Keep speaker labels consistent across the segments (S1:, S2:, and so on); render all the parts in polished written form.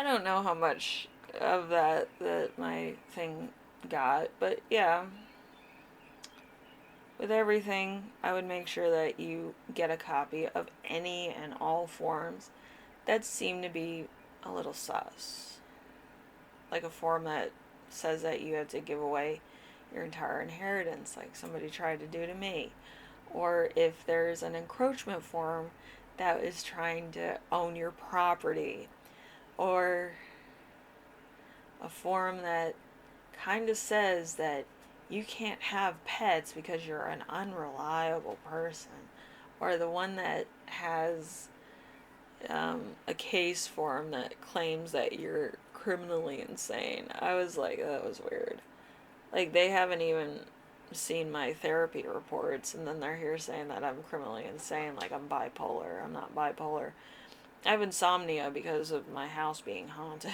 S1: I don't know how much of that my thing got, but yeah, with everything, I would make sure that you get a copy of any and all forms that seem to be a little sus. Like a form that says that you have to give away your entire inheritance, like somebody tried to do to me. Or if there's an encroachment form that is trying to own your property. Or a form that kind of says that you can't have pets because you're an unreliable person, or the one that has a case form that claims that you're criminally insane. I was like, that was weird. Like, they haven't even seen my therapy reports, and then they're here saying that I'm criminally insane, like I'm bipolar. I'm not bipolar. I have insomnia because of my house being haunted.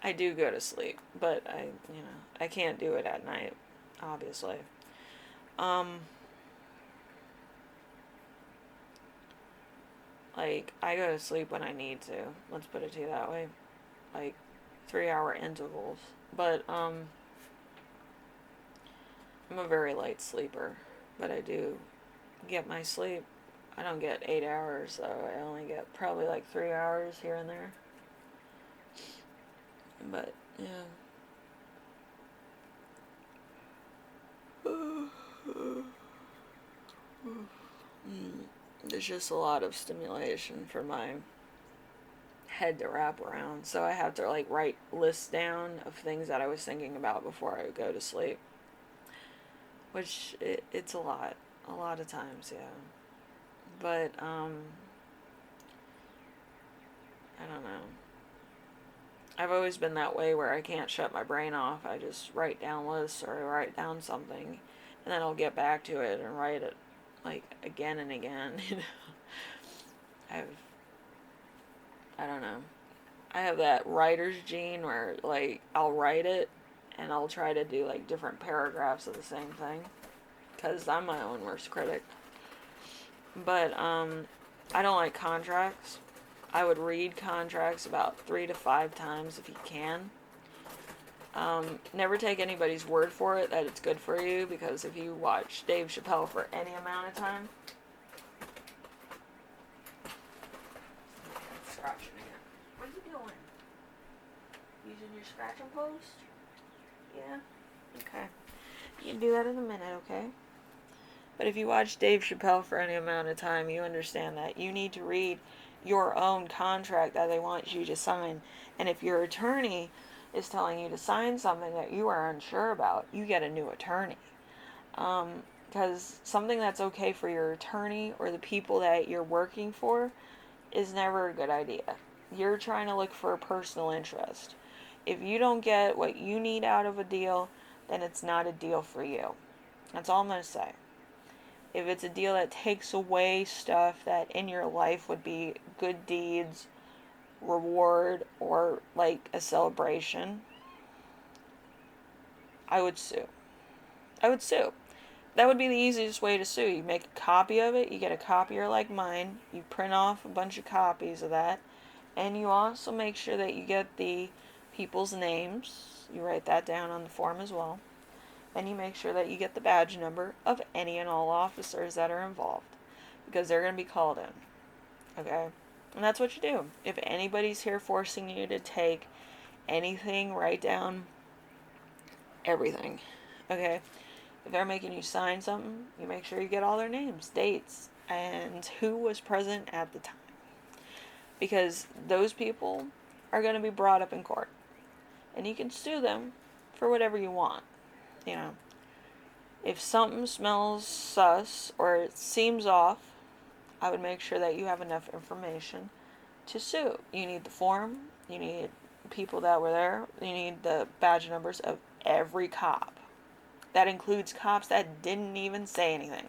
S1: I do go to sleep, but I can't do it at night, obviously. Um, like, I go to sleep when I need to. Let's put it to you that way. Like, 3 hour intervals. But, I'm a very light sleeper, but I do get my sleep. I don't get 8 hours, though. I only get probably like 3 hours here and there. But, yeah. There's just a lot of stimulation for my head to wrap around. So I have to like write lists down of things that I was thinking about before I would go to sleep. Which it's a lot. A lot of times, yeah. But I don't know. I've always been that way where I can't shut my brain off. I just write down lists or I write down something and then I'll get back to it and write it like again and again. I've I don't know. I have that writer's gene where like I'll write it and I'll try to do like different paragraphs of the same thing because I'm my own worst critic. But I don't like contracts. I would read contracts about 3 to 5 times if you can. Never take anybody's word for it that it's good for you because if you watch Dave Chappelle for any amount of time, scratching again. What are you doing? Using your scratching post? Yeah. Okay. You can do that in a minute, okay? But if you watch Dave Chappelle for any amount of time, you understand that you need to read your own contract that they want you to sign. And if your attorney is telling you to sign something that you are unsure about, you get a new attorney. Because something that's okay for your attorney or the people that you're working for is never a good idea. You're trying to look for a personal interest. If you don't get what you need out of a deal, then it's not a deal for you. That's all I'm going to say. If it's a deal that takes away stuff that in your life would be good deeds, reward, or like a celebration, I would sue. I would sue. That would be the easiest way to sue. You make a copy of it, you get a copier like mine, you print off a bunch of copies of that, and you also make sure that you get the people's names. You write that down on the form as well. Then you make sure that you get the badge number of any and all officers that are involved because they're going to be called in. Okay? And that's what you do. If anybody's here forcing you to take anything, write down everything. Okay? If they're making you sign something, you make sure you get all their names, dates, and who was present at the time. Because those people are going to be brought up in court. And you can sue them for whatever you want. You know, if something smells sus or it seems off, I would make sure that you have enough information to sue. You need the form, you need people that were there, you need the badge numbers of every cop. That includes cops that didn't even say anything.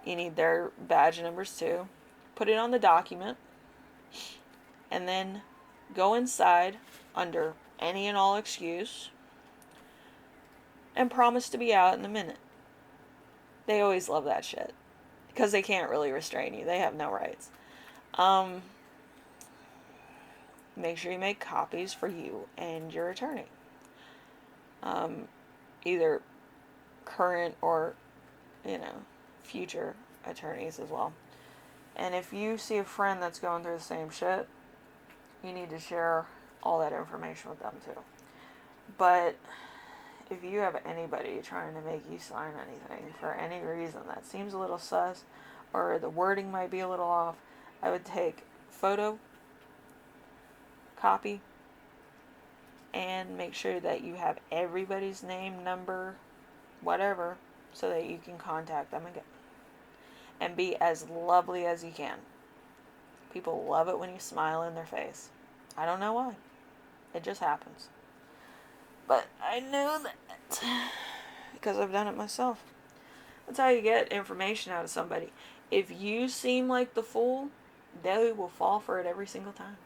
S1: You need their badge numbers too. Put it on the document, and then go inside under any and all excuse and promise to be out in a minute. They always love that shit because they can't really restrain you. They have no rights. Um, make sure you make copies for you and your attorney. Either current or, future attorneys as well. And if you see a friend that's going through the same shit, you need to share all that information with them too. But if you have anybody trying to make you sign anything for any reason that seems a little sus, or the wording might be a little off, I would take photo, copy, and make sure that you have everybody's name, number, whatever, so that you can contact them again. And be as lovely as you can. People love it when you smile in their face. I don't know why. It just happens. But I know that because I've done it myself. That's how you get information out of somebody. If you seem like the fool, they will fall for it every single time.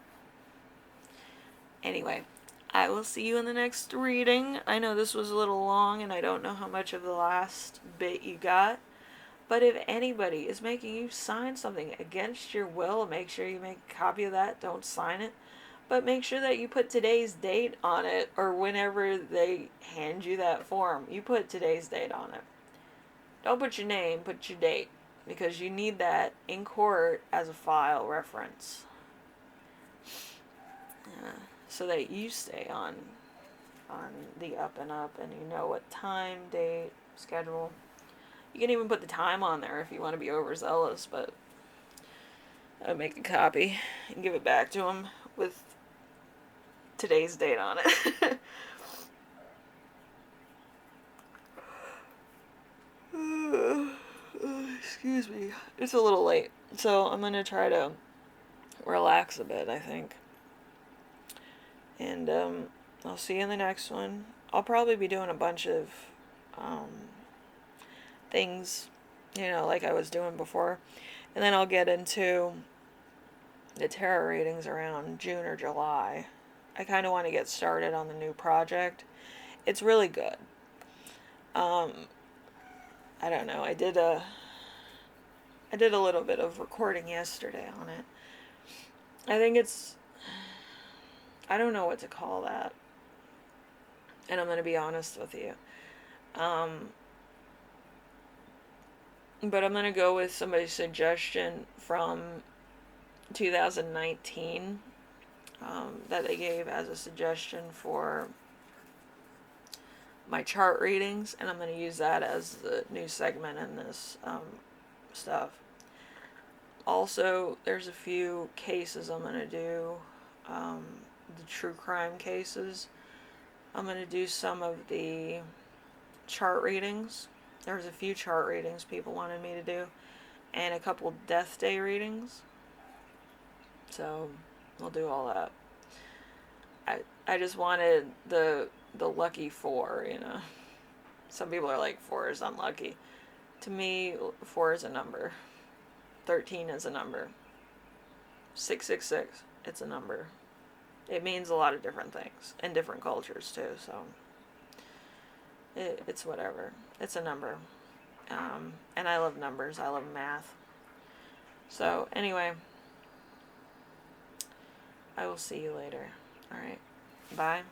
S1: Anyway, I will see you in the next reading. I know this was a little long, and I don't know how much of the last bit you got. But if anybody is making you sign something against your will, make sure you make a copy of that. Don't sign it. But make sure that you put today's date on it, or whenever they hand you that form, you put today's date on it. Don't put your name, put your date, because you need that in court as a file reference. So that you stay on the up and up, and you know what time, date, schedule. You can even put the time on there if you want to be overzealous, but I would make a copy and give it back to them with today's date on it. Excuse me. It's a little late, so I'm going to try to relax a bit, I think. And I'll see you in the next one. I'll probably be doing a bunch of things, like I was doing before. And then I'll get into the tarot readings around June or July. I kind of want to get started on the new project. It's really good. I don't know. I did a little bit of recording yesterday on it. I don't know what to call that. And I'm going to be honest with you. But I'm going to go with somebody's suggestion from 2019 that they gave as a suggestion for my chart readings, and I'm going to use that as the new segment in this stuff. Also, there's a few cases I'm going to do, the true crime cases. I'm going to do some of the chart readings. There's a few chart readings people wanted me to do, and a couple death day readings. So I'll do all that. I just wanted the lucky 4, Some people are like 4 is unlucky. To me, 4 is a number. 13 is a number. 666, it's a number. It means a lot of different things in different cultures too, so it's whatever. It's a number. And I love numbers. I love math. So anyway, I will see you later. All right. Bye.